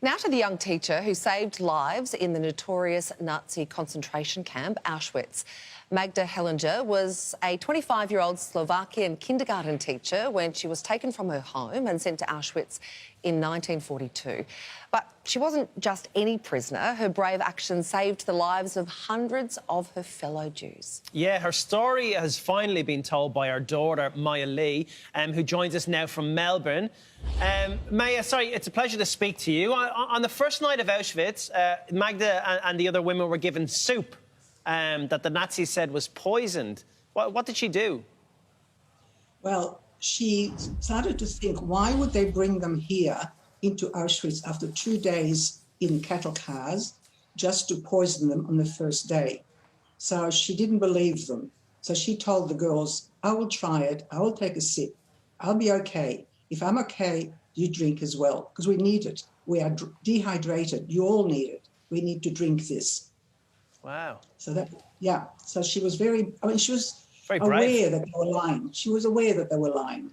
Now to the young teacher who saved lives in the notorious Nazi concentration camp, Auschwitz. Magda Hellinger was a 25-year-old Slovakian kindergarten teacher when she was taken from her home and sent to Auschwitz in 1942. But she wasn't just any prisoner. Her brave action saved the lives of hundreds of her fellow Jews. Yeah, her story has finally been told by her daughter, Maya Lee, who joins us now from Melbourne. Maya, sorry, it's a pleasure to speak to you. On the first night of Auschwitz, Magda and the other women were given soup that the Nazis said was poisoned. What did she do? Well, she started to think, why would they bring them here into Auschwitz after 2 days in cattle cars just to poison them on the first day? So she didn't believe them. So she told the girls, I will try it. I will take a sip. I'll be okay. If I'm okay, you drink as well, because we need it. We are dehydrated. You all need it. We need to drink this. Wow. So that, yeah. So she was very, I mean, she was very aware that they were lying. She was aware that they were lying.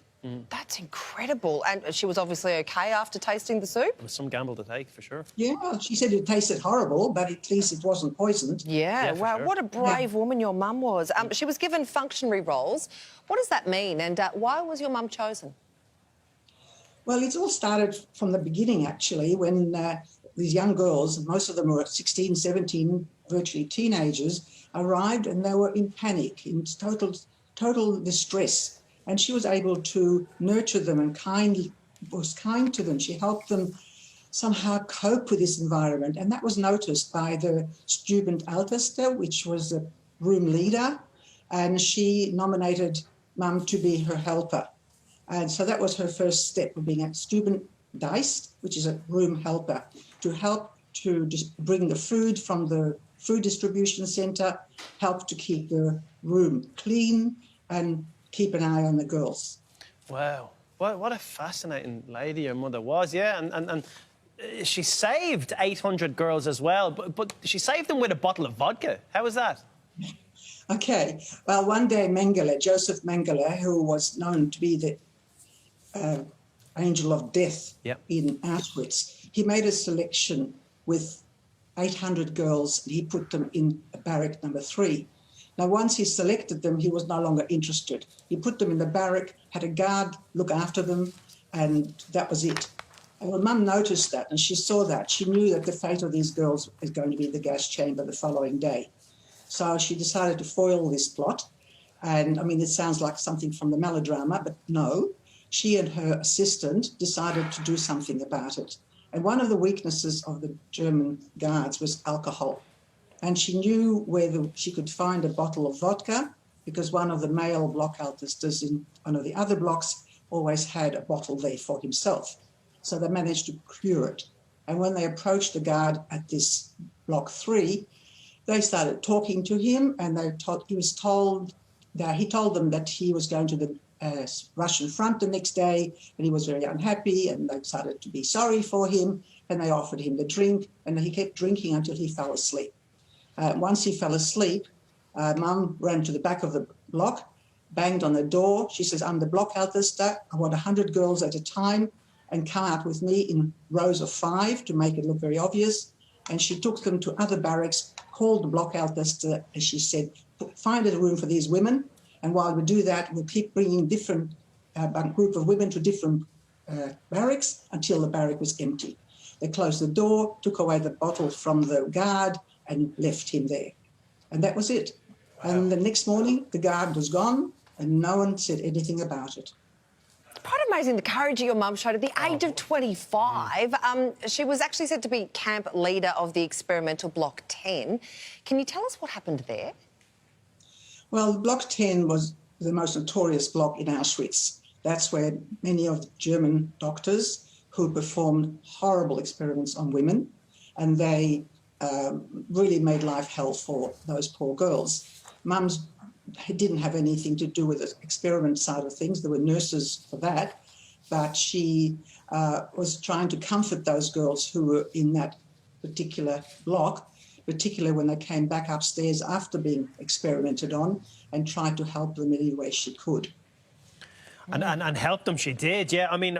That's incredible. And she was obviously okay after tasting the soup? It was some gamble to take, for sure. Yeah, well, she said it tasted horrible, but at least it wasn't poisoned. Yeah, wow, sure. what a brave woman your mum was. She was given functionary roles. What does that mean, and why was your mum chosen? Well, it all started from the beginning, actually, when these young girls, most of them were 16, 17, virtually teenagers, arrived and they were in panic, in total distress. And she was able to nurture them and was kind to them. She helped them somehow cope with this environment. And that was noticed by the Jugendälteste, which was the room leader. And she nominated Mum to be her helper. And so that was her first step of being a Stubendienst, which is a room helper, to help to just bring the food from the food distribution centre, help to keep the room clean and keep an eye on the girls. Wow. What a fascinating lady your mother was, yeah. And she saved 800 girls as well, but she saved them with a bottle of vodka. How was that? Okay. Well, one day Mengele, Joseph Mengele, who was known to be the angel of death in Auschwitz, he made a selection with 800 girls and he put them in barrack number 3. Now, once he selected them, he was no longer interested. He put them in the barrack, had a guard look after them, and that was it. And when Mum noticed that and she saw that, she knew that the fate of these girls was going to be the gas chamber the following day. So she decided to foil this plot. And, I mean, it sounds like something from the melodrama, but no. She and her assistant decided to do something about it. And one of the weaknesses of the German guards was alcohol. And she knew where she could find a bottle of vodka because one of the male Blockältestes in one of the other blocks always had a bottle there for himself. So they managed to procure it. And when they approached the guard at this block 3, they started talking to him and he told them that he was going to the Russian front the next day and he was very unhappy and they started to be sorry for him and they offered him the drink and he kept drinking until he fell asleep. Once he fell asleep, Mum ran to the back of the block, banged on the door. She says, I'm the Blockälteste. I want 100 girls at a time and come out with me in rows of 5 to make it look very obvious. And she took them to other barracks, called the Blockälteste, and she said, find a room for these women. And while we do that, we'll keep bringing different group of women to different barracks until the barrack was empty. They closed the door, took away the bottle from the guard, and left him there. And that was it. Wow. And the next morning, the guard was gone, and no one said anything about it. It's quite amazing the courage your mum showed at the age of 25. She was actually said to be camp leader of the experimental Block 10. Can you tell us what happened there? Well, Block 10 was the most notorious block in Auschwitz. That's where many of the German doctors who performed horrible experiments on women, and they really made life hell for those poor girls. Mums didn't have anything to do with the experiment side of things. There were nurses for that, but she was trying to comfort those girls who were in that particular block, particularly when they came back upstairs after being experimented on, and tried to help them in any way she could. And helped them, she did, yeah. I mean,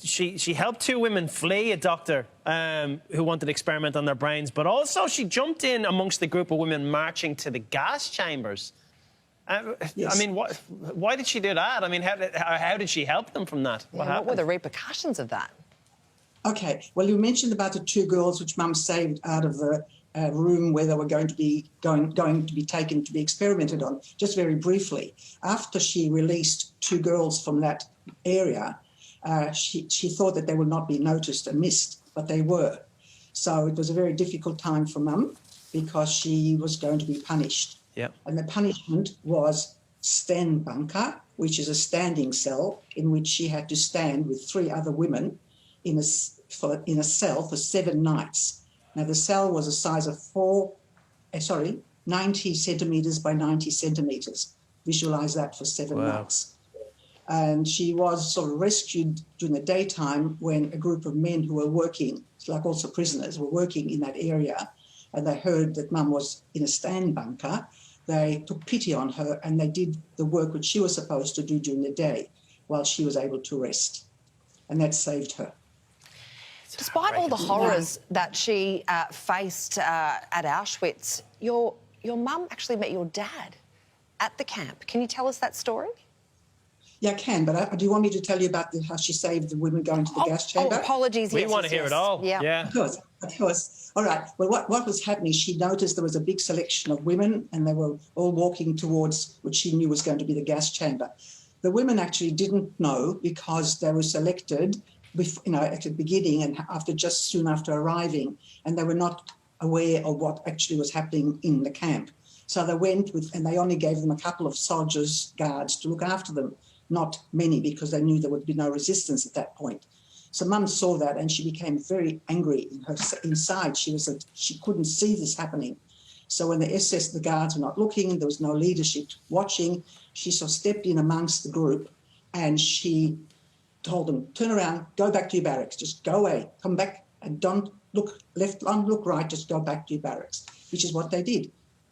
she helped 2 women flee a doctor who wanted to experiment on their brains, but also she jumped in amongst the group of women marching to the gas chambers. Yes. I mean, why did she do that? I mean, how did she help them from that? What were the repercussions of that? Okay, well, you mentioned about the 2 girls which Mum saved out of the room where they were going to be taken to be experimented on. Just very briefly, after she released 2 girls from that area, she thought that they would not be noticed and missed, but they were. So it was a very difficult time for Mum because she was going to be punished. Yep. And the punishment was stand bunker, which is a standing cell in which she had to stand with 3 other women in a cell for 7 nights. Now, the cell was a size of 90 centimetres by 90 centimetres. Visualise that for 7 nights. And she was sort of rescued during the daytime when a group of men who were working, like also prisoners, were working in that area, and they heard that Mum was in a stand bunker. They took pity on her and they did the work which she was supposed to do during the day while she was able to rest. And that saved her. Despite all the horrors that she faced at Auschwitz, your mum actually met your dad at the camp. Can you tell us that story? Yeah, I can, but do you want me to tell you about how she saved the women going to the gas chamber? Oh, apologies. We want to hear it all. Yeah. Of course. All right. Well, what was happening, she noticed there was a big selection of women and they were all walking towards what she knew was going to be the gas chamber. The women actually didn't know because they were selected at the beginning and soon after arriving, and they were not aware of what actually was happening in the camp. So they went and they only gave them a couple of soldiers, guards, to look after them, not many, because they knew there would be no resistance at that point. So Mum saw that and she became very angry inside. She couldn't see this happening. So when the SS, the guards were not looking, there was no leadership watching, she sort of stepped in amongst the group and she told them, turn around, go back to your barracks, just go away, come back and don't look left, don't look right, just go back to your barracks, which is what they did.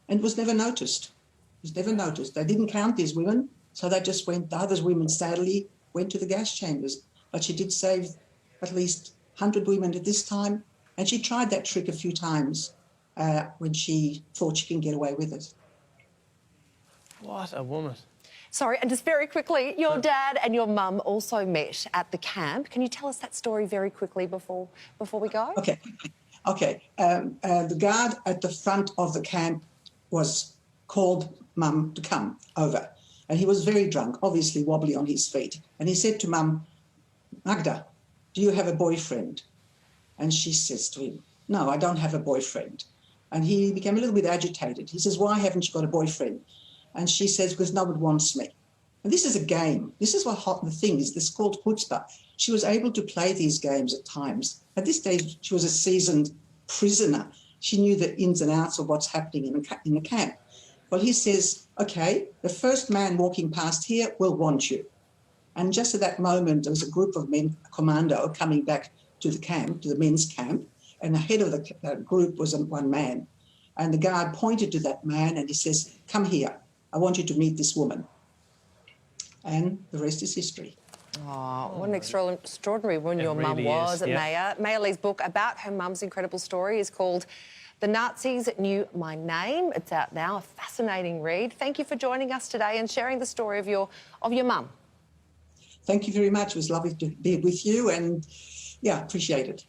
And it was never noticed. It was never noticed. They didn't count these women, so they just went, the other women sadly went to the gas chambers. But she did save at least 100 women at this time, and she tried that trick a few times when she thought she can get away with it. What a woman. Sorry, and just very quickly, your dad and your mum also met at the camp. Can you tell us that story very quickly before we go? Okay. The guard at the front of the camp called Mum to come over. And he was very drunk, obviously wobbly on his feet. And he said to Mum, Magda, do you have a boyfriend? And she says to him, no, I don't have a boyfriend. And he became a little bit agitated. He says, why haven't you got a boyfriend? And she says, because no one wants me. And this is a game. This is what the thing is. This is called chutzpah. She was able to play these games at times. At this stage, she was a seasoned prisoner. She knew the ins and outs of what's happening in the camp. Well, he says, OK, the first man walking past here will want you. And just at that moment, there was a group of men, a commando, coming back to the camp, to the men's camp, and the head of the group was one man. And the guard pointed to that man and he says, come here. I want you to meet this woman. And the rest is history. Oh, what an extraordinary woman your mum really was, is, yeah. Maya. Maya Leigh's book about her mum's incredible story is called The Nazis Knew My Name. It's out now, a fascinating read. Thank you for joining us today and sharing the story of your mum. Thank you very much. It was lovely to be with you and, yeah, appreciate it.